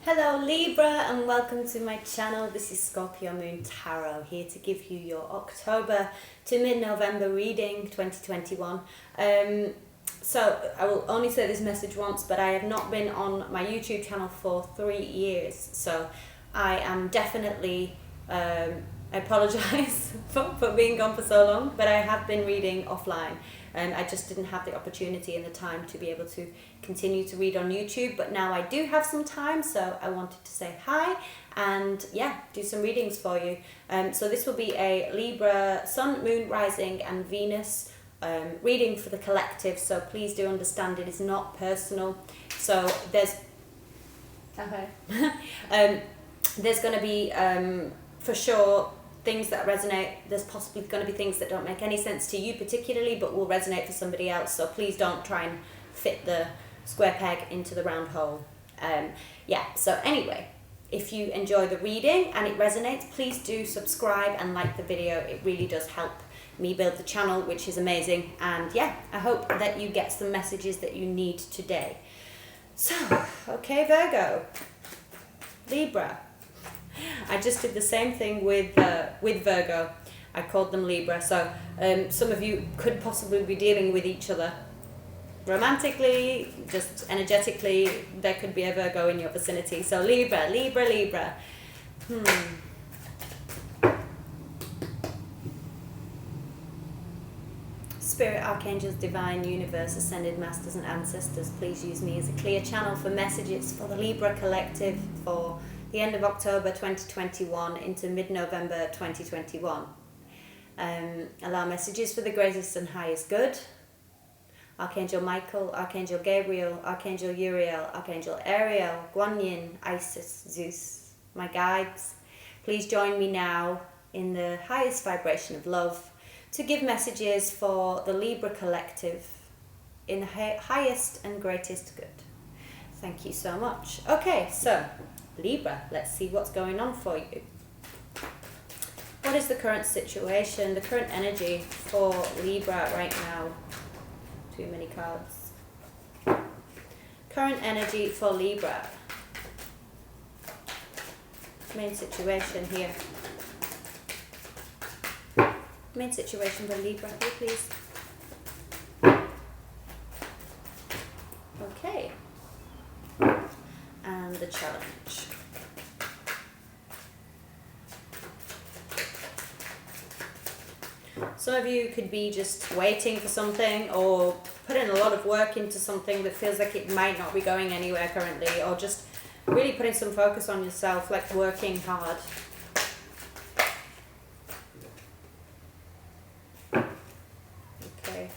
Hello Libra and welcome to my channel. This is Scorpio Moon Tarot, here to give you your October to mid-November reading 2021. So I will only say this message once, but I have not been on my YouTube channel for 3 years, so I am definitely, I apologise for being gone for so long, but I have been reading offline. And I just didn't have the opportunity and the time to be able to continue to read on YouTube, but now I do have some time, so I wanted to say hi and do some readings for you. So this will be a Libra Sun, Moon, Rising and Venus reading for the collective, so please do understand it is not personal. So there's there's going to be for sure things that resonate. There's possibly going to be things that don't make any sense to you particularly, but will resonate for somebody else, so please don't try and fit the square peg into the round hole. So anyway, if you enjoy the reading and it resonates, please do subscribe and like the video. It really does help me build the channel, which is amazing, and I hope that you get some messages that you need today. So okay, Virgo, Libra, I just did the same thing with Virgo. I called them Libra. So some of you could possibly be dealing with each other romantically, just energetically. There could be a Virgo in your vicinity. So Libra. Spirit, archangels, divine, universe, ascended masters and ancestors, please use me as a clear channel for messages for the Libra collective for the end of October 2021 into mid-November 2021. Allow messages for the greatest and highest good. Archangel Michael, Archangel Gabriel, Archangel Uriel, Archangel Ariel, Guan Yin, Isis, Zeus, my guides. Please join me now in the highest vibration of love to give messages for the Libra collective in the highest and greatest good. Thank you so much. Okay, so Libra, let's see what's going on for you. What is the current situation, the current energy for Libra right now? Too many cards. Current energy for Libra. Main situation here. Main situation for Libra here, please. Okay. And the challenge. Some of you could be just waiting for something or putting a lot of work into something that feels like it might not be going anywhere currently, or just really putting some focus on yourself, like working hard. Okay.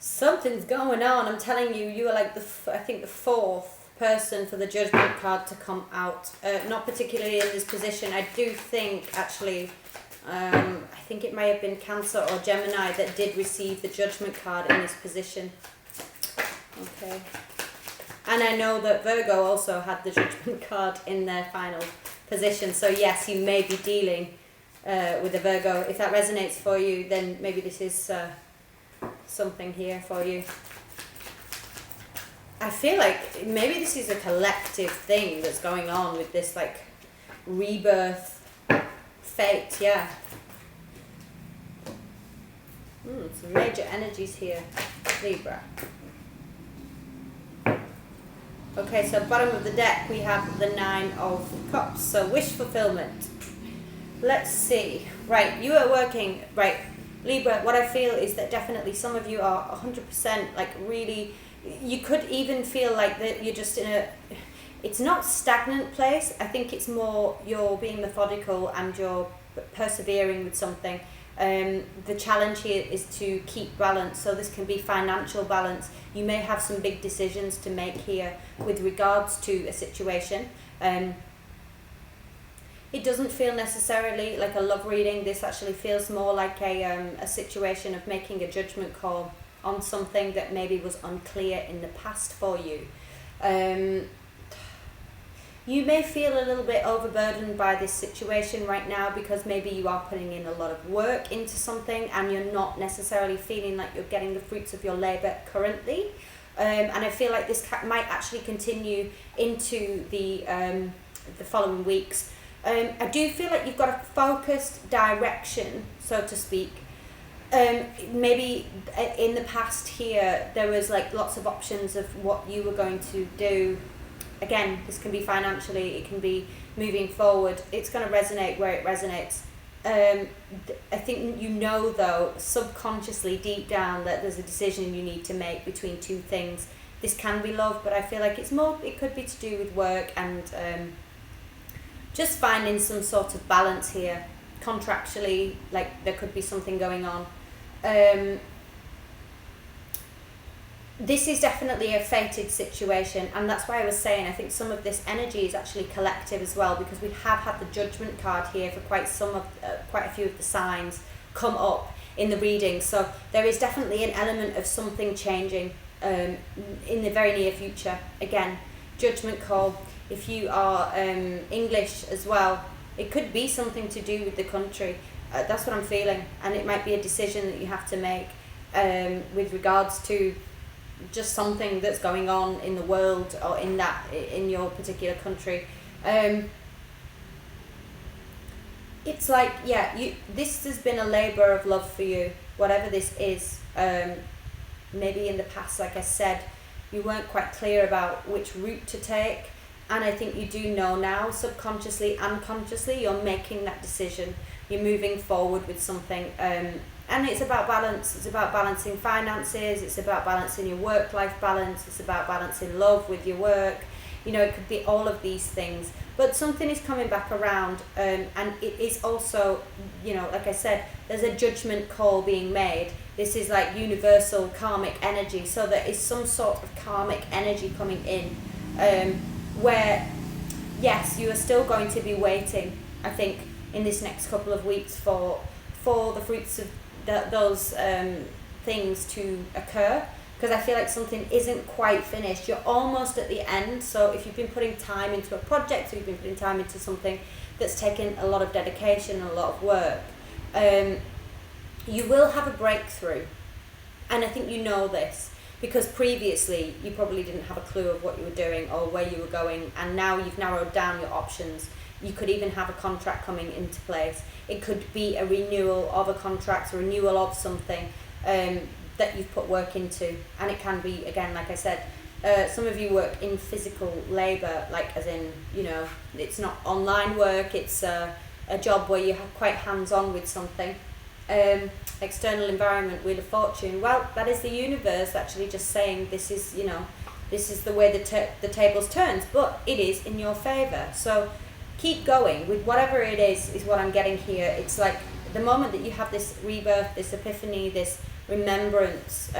Something's going on. I'm telling you, you are like I think the fourth person for the Judgment card to come out. Not particularly in this position. I do think actually, I think it may have been Cancer or Gemini that did receive the Judgment card in this position. Okay. And I know that Virgo also had the Judgment card in their final position. So yes, you may be dealing with a Virgo. If that resonates for you, then maybe this is something here for you. I feel like maybe this is a collective thing that's going on with this, like, rebirth, fate, some major energies here, Libra. Okay, so bottom of the deck we have the Nine of Cups, so wish fulfillment. Let's see. Right, you are working, right, Libra, what I feel is that definitely some of you are 100% like really, you could even feel like that you're just in a, it's not stagnant place. I think it's more you're being methodical and you're persevering with something. The challenge here is to keep balance. So this can be financial balance. You may have some big decisions to make here with regards to a situation. It doesn't feel necessarily like a love reading. This actually feels more like a situation of making a judgment call on something that maybe was unclear in the past for you. You may feel a little bit overburdened by this situation right now because maybe you are putting in a lot of work into something and you're not necessarily feeling like you're getting the fruits of your labour currently. And I feel like this might actually continue into the following weeks. I do feel like you've got a focused direction, so to speak. Maybe in the past here, there was like lots of options of what you were going to do. Again, this can be financially, it can be moving forward. It's going to resonate where it resonates. I think you know, though, subconsciously, deep down, that there's a decision you need to make between two things. This can be love, but I feel like it could be to do with work and just finding some sort of balance here. Contractually, like there could be something going on. This is definitely a fated situation, and that's why I was saying I think some of this energy is actually collective as well, because we have had the Judgment card here for quite a few of the signs come up in the reading. So there is definitely an element of something changing in the very near future. Again, Judgment call. If you are English as well, it could be something to do with the country. That's what I'm feeling, and it might be a decision that you have to make with regards to just something that's going on in the world or in your particular country. It's like, this has been a labour of love for you, whatever this is. Maybe in the past, like I said, you weren't quite clear about which route to take, and I think you do know now, subconsciously and consciously, you're making that decision. You're moving forward with something, and it's about balance. It's about balancing finances, it's about balancing your work-life balance, it's about balancing love with your work. You know, it could be all of these things, but something is coming back around, and it is also, you know, like I said, there's a judgment call being made. This is like universal karmic energy, so there is some sort of karmic energy coming in, where, yes, you are still going to be waiting, I think, in this next couple of weeks for the fruits of those things to occur, because I feel like something isn't quite finished. You're almost at the end. So if you've been putting time into a project, or you've been putting time into something that's taken a lot of dedication and a lot of work, you will have a breakthrough. And I think you know this, because previously you probably didn't have a clue of what you were doing or where you were going, and now you've narrowed down your options. You could even have a contract coming into place. It could be a renewal of a contract, a renewal of something that you've put work into. And it can be, again, like I said, some of you work in physical labour, like as in, you know, it's not online work, it's a job where you're quite hands-on with something. External environment, Wheel of Fortune. Well, that is the universe actually just saying this is, you know, this is the way the tables turns, but it is in your favour. So keep going with whatever it is what I'm getting here. It's like the moment that you have this rebirth, this epiphany, this remembrance,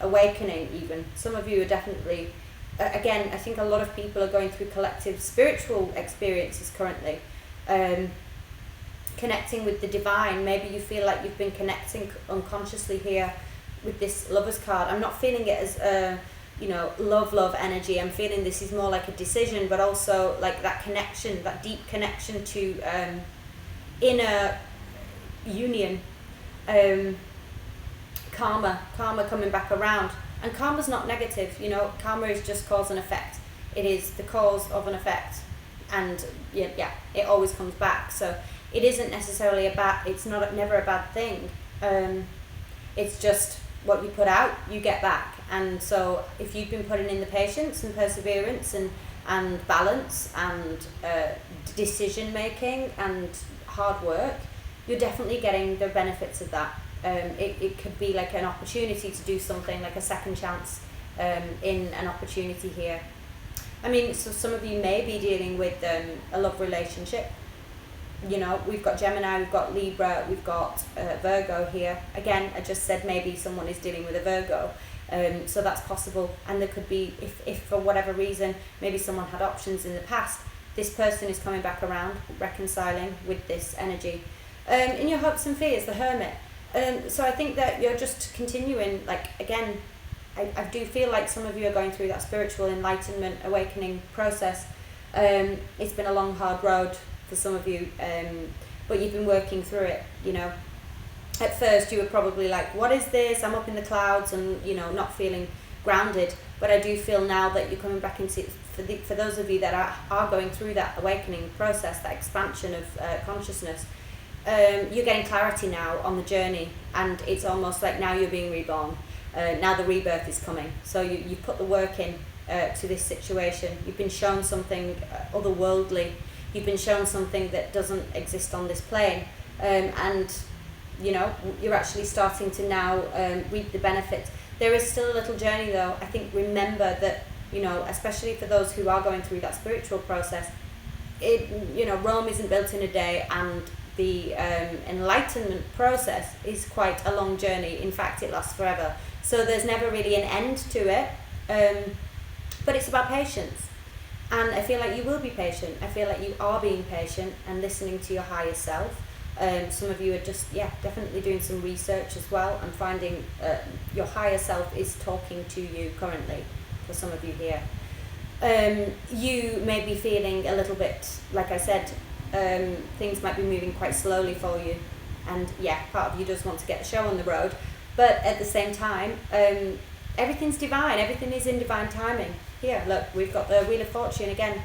awakening even. Some of you are definitely, again, I think a lot of people are going through collective spiritual experiences currently. Connecting with the divine. Maybe you feel like you've been connecting unconsciously here with this Lover's card. I'm not feeling it as you know, love energy. I'm feeling this is more like a decision, but also like that connection, that deep connection to inner union. Karma coming back around, and karma's not negative. You know, karma is just cause and effect. It is the cause of an effect, and yeah, it always comes back. So it isn't necessarily it's never a bad thing. It's just what you put out, you get back. And so if you've been putting in the patience and perseverance and balance and decision making and hard work, you're definitely getting the benefits of that. It could be like an opportunity to do something, like a second chance in an opportunity here. I mean, so some of you may be dealing with a love relationship. you know, we've got Gemini, we've got Libra, we've got Virgo here. Again, I just said maybe someone is dealing with a Virgo. So that's possible, and there could be, if for whatever reason, maybe someone had options in the past, this person is coming back around, reconciling with this energy. In your hopes and fears, the Hermit. So I think that you're just continuing, like, again, I do feel like some of you are going through that spiritual enlightenment, awakening process. It's been a long, hard road for some of you, but you've been working through it, you know. At first you were probably like, what is this? I'm up in the clouds and, you know, not feeling grounded. But I do feel now that you're coming back into, for those of you that are going through that awakening process, that expansion of consciousness, you're getting clarity now on the journey, and it's almost like now you're being reborn. Now the rebirth is coming. So you put the work in to this situation. You've been shown something otherworldly. You've been shown something that doesn't exist on this plane. And you know, you're actually starting to now reap the benefits. There is still a little journey though. I think remember that, you know, especially for those who are going through that spiritual process, you know, Rome isn't built in a day, and the enlightenment process is quite a long journey. In fact, it lasts forever. So there's never really an end to it, but it's about patience. And I feel like you will be patient. I feel like you are being patient and listening to your higher self. Some of you are just, definitely doing some research as well, and finding your higher self is talking to you currently, for some of you here. You may be feeling a little bit, like I said, things might be moving quite slowly for you, and part of you does want to get the show on the road, but at the same time, everything's divine, everything is in divine timing. Here, look, we've got the Wheel of Fortune again.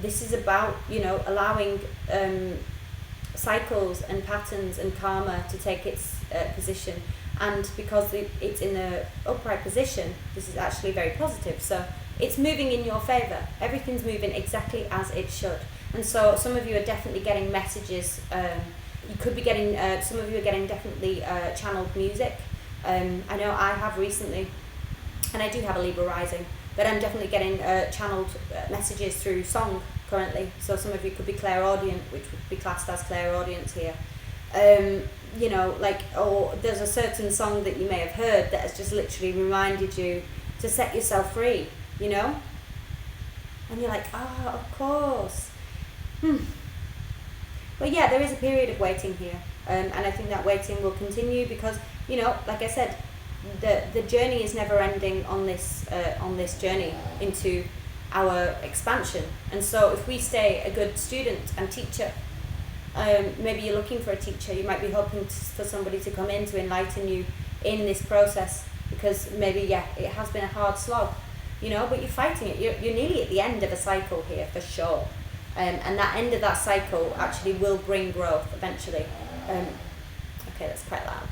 This is about, you know, allowing cycles and patterns and karma to take its position, and because it's in the upright position, this is actually very positive. So it's moving in your favor. Everything's moving exactly as it should. And so some of you are definitely getting messages. You could be getting, some of you are getting definitely channeled music. I know I have recently, and I do have a Libra rising, but I'm definitely getting channeled messages through song currently. So some of you could be clairaudient, which would be classed as clairaudience here. You know, like, or there's a certain song that you may have heard that has just literally reminded you to set yourself free, you know? And you're like, of course. But there is a period of waiting here. And I think that waiting will continue because, you know, like I said, the journey is never ending on this journey into our expansion. And so if we stay a good student and teacher, maybe you're looking for a teacher, you might be hoping for somebody to come in to enlighten you in this process, because maybe it has been a hard slog, you know, but you're fighting it. You're nearly at the end of a cycle here for sure, and that end of that cycle actually will bring growth eventually. Okay, that's quite loud.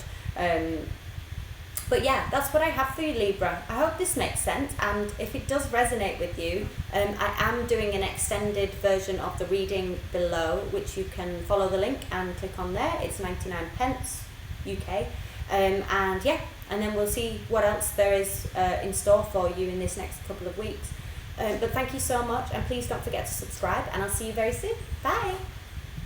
But that's what I have for you, Libra. I hope this makes sense, and if it does resonate with you, I am doing an extended version of the reading below, which you can follow the link and click on there. It's 99p UK, and then we'll see what else there is in store for you in this next couple of weeks. But thank you so much, and please don't forget to subscribe, and I'll see you very soon. Bye!